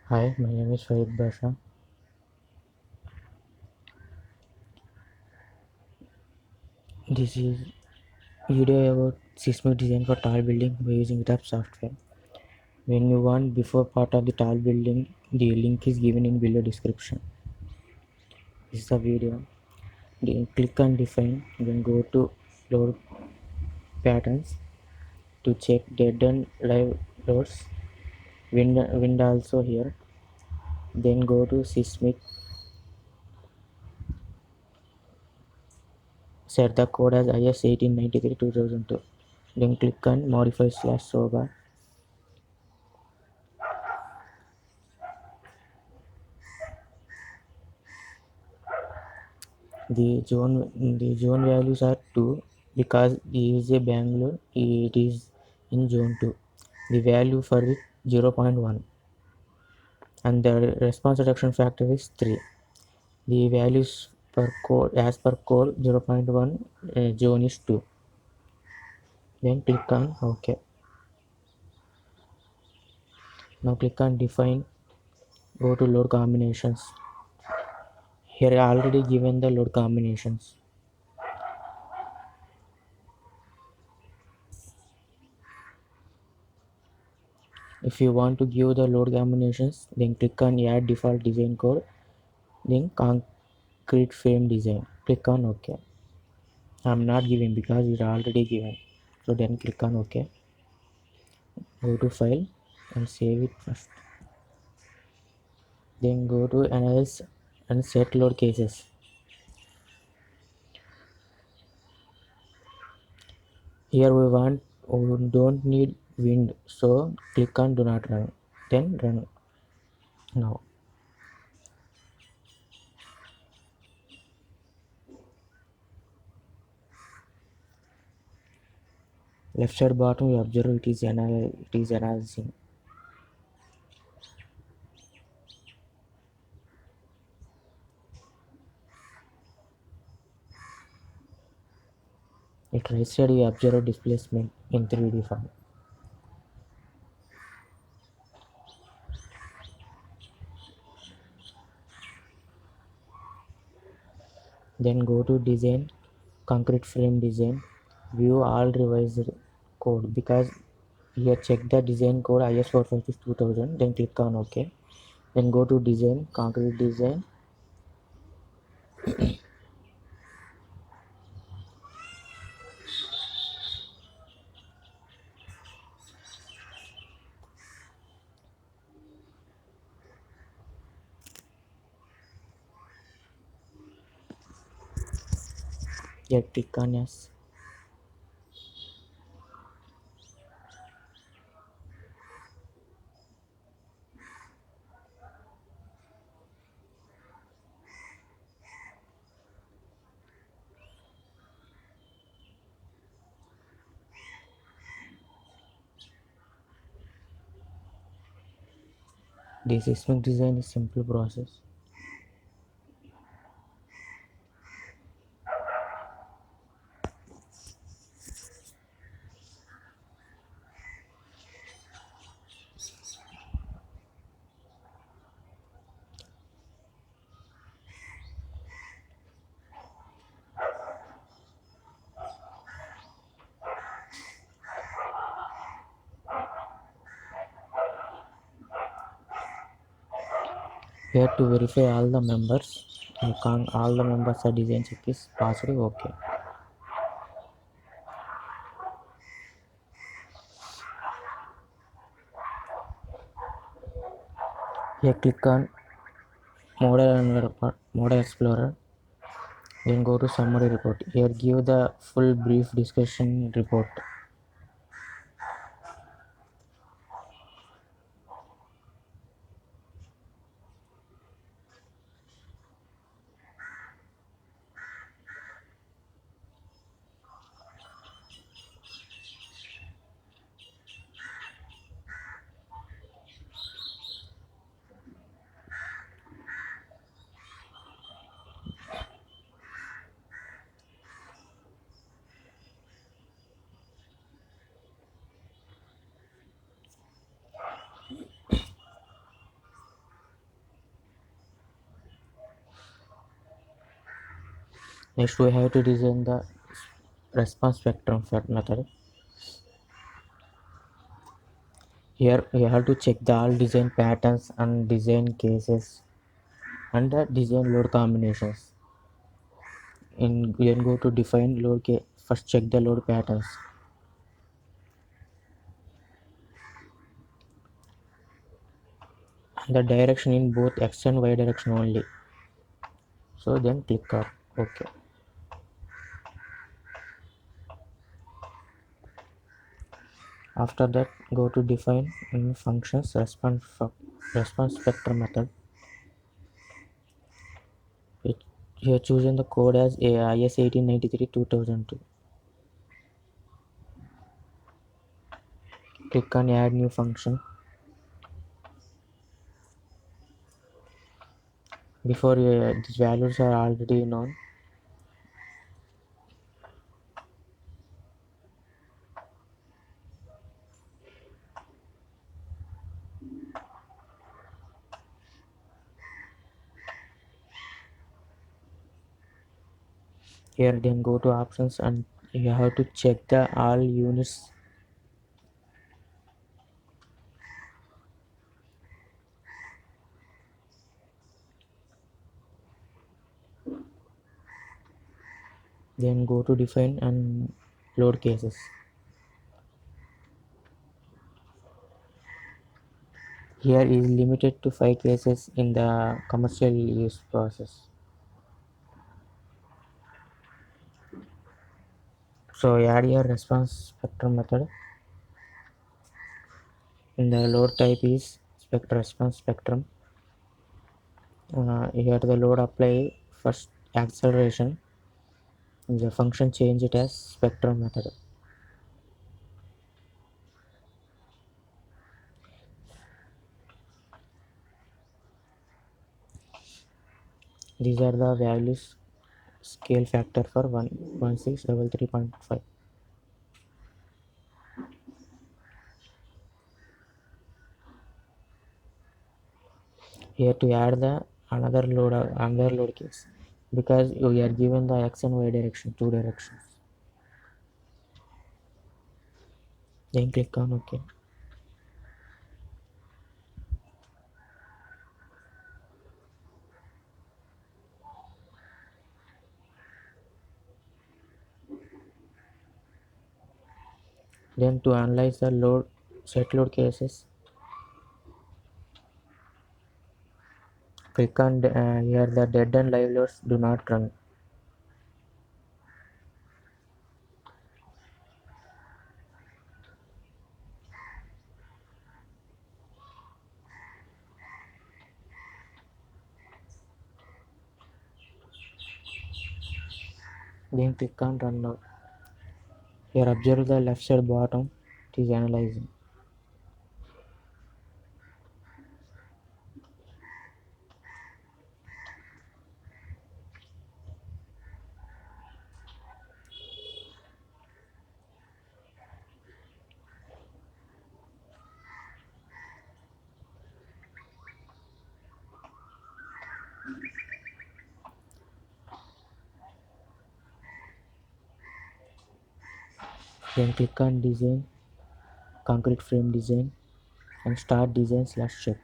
Hi, my name is Fahid Basha. This is video about seismic design for tall building by using GitHub software. When you want before part of the tall building, the link is given in below description. This is the video. Then click on define, then go to load patterns to check dead and live loads. Wind also here. Then go to seismic, set the code as IS 1893 2002. Then click on modify slash sobar. The zone values are 2 because it is a Bangalore, it is in zone 2. The value for it 0.1 and the response reduction factor is 3. The values per code as per code 0.1, zone is 2. Then click on OK. Now click on define, go to load combinations. Here I already given the load combinations. If you want to give the load combinations, then click on add default design code, then concrete frame design. Click on OK. I'm not giving because it's already given. So then click on OK. Go to file and save it first. Then go to analyze and set load cases. Here we don't need wind, so click on do not run. Then run now. Left side bottom you observe it is analyzing. At right side you observe displacement in 3D form. Then go to design, concrete frame design, view all revised code because here check the design code IS 456 2000, then click on OK. Then go to design, concrete design. Here click on yes. The seismic design is simple process. Here to verify all the members, all the members are design check is passed OK. Here click on model explorer, then go to summary report. Here give the full brief discussion report. Next, we have to design the response spectrum for method. Here we have to check the all design patterns and design cases and the design load combinations. In then go to define load case. First check the load patterns. And the direction in both x and y direction only. So then click on OK. After that, go to define in functions response spectrum method. Here choosing the code as IS 1893 2002. Click on add new function. Before these values are already known. Here then go to options and you have to check the all units. Then go to define and load cases. Here is limited to 5 cases in the commercial use process. So add your response spectrum method. In the load type is response spectrum. Here the load apply first acceleration. The function change it as spectrum method. These are the values scale factor for 11633.5. Here to add the another load case because we are given the x and y direction, two directions. Then click on OK. Then to analyze the load set load cases, click on here the dead and live loads do not run. Then click on run now. Here observe the left side bottom, it is analyzing. Then click on design, concrete frame design and start design/check.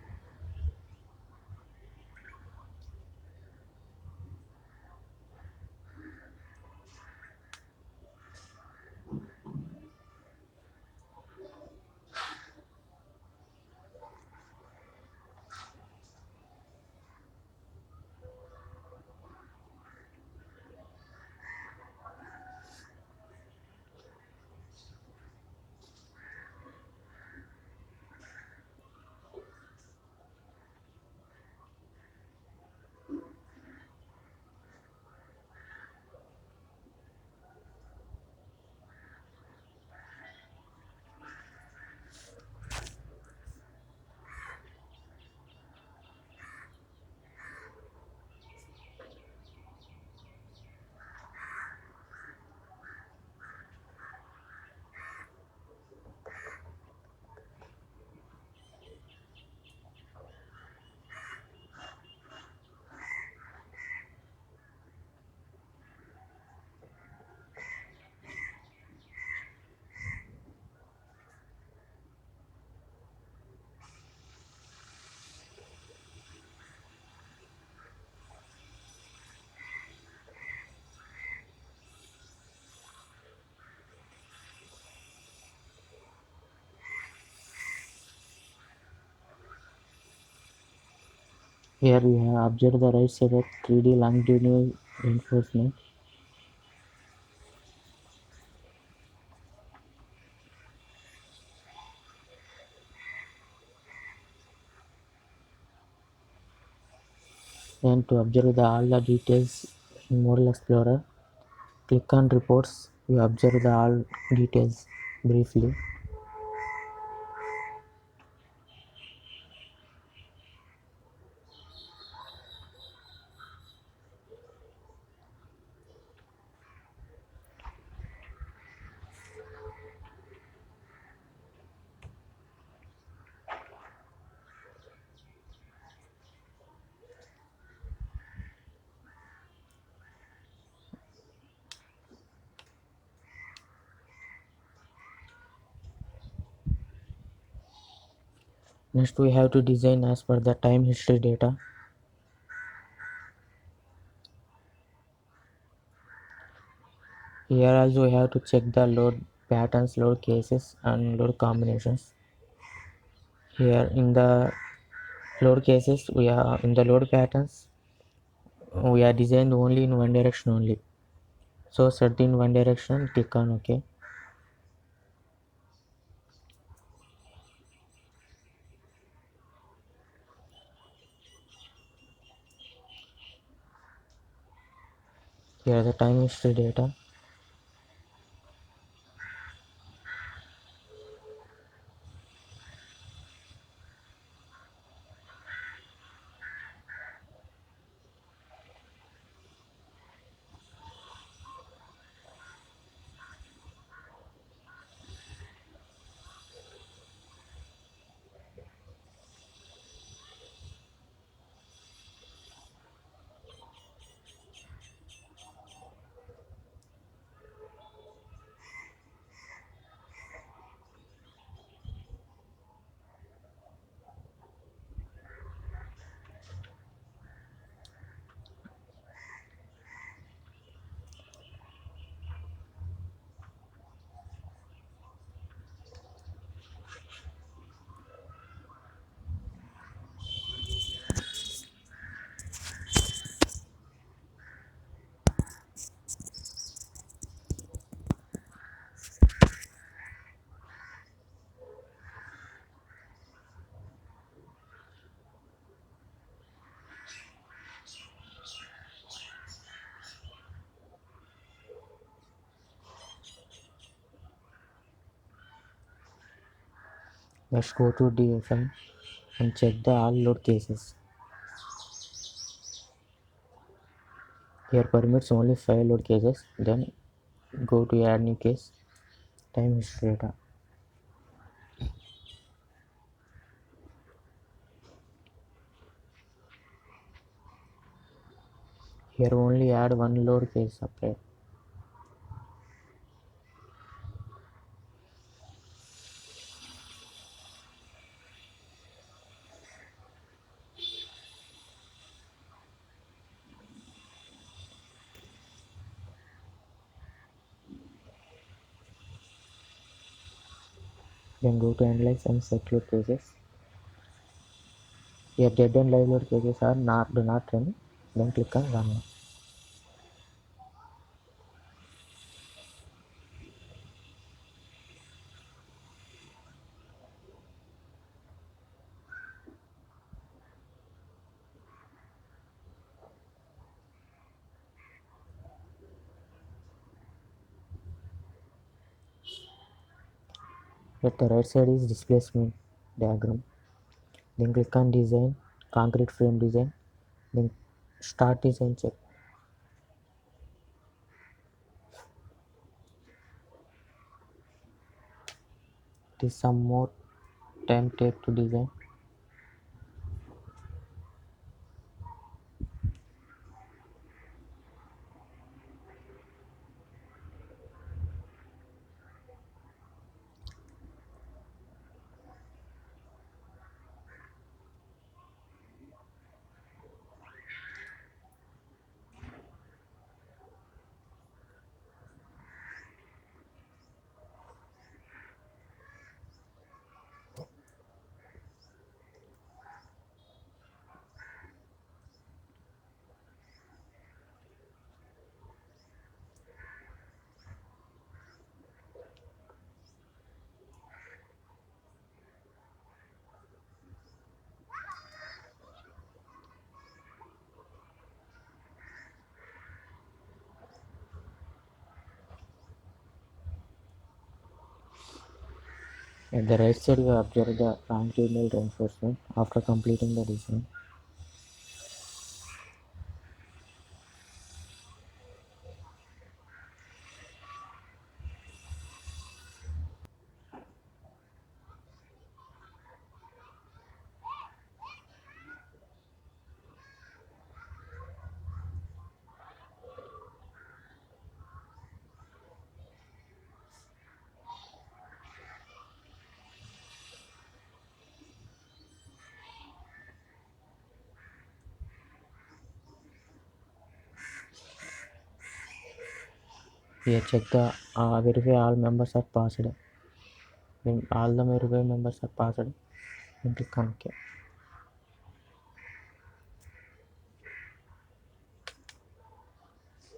Here we have observed the right side of 3D longitudinal reinforcement. And to observe all the details in Model Explorer, click on Reports. You observe the all details briefly. Next, we have to design as per the time history data. Here also we have to check the load patterns, load cases, and load combinations. Here in the load cases, we are in the load patterns. We are designed only in one direction only. So set in one direction. Click on OK. Here are the time history data. Let's go to DFM and check the all load cases. Here permits only 5 load cases. Then go to add new case. Time history data. Here only add one load case separate. Then go to analyze and set load cases. Here dead and live load cases are not do not run. Then click on run. At the right side is displacement diagram. Then click on design, concrete frame design. Then start design check. It is some more time take to design. At the right side, you observe the longitudinal reinforcement after completing the design. Here, check the verify all members are passed. When all the verify members are passed, then click on OK.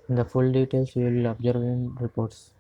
The full details you will observe in reports.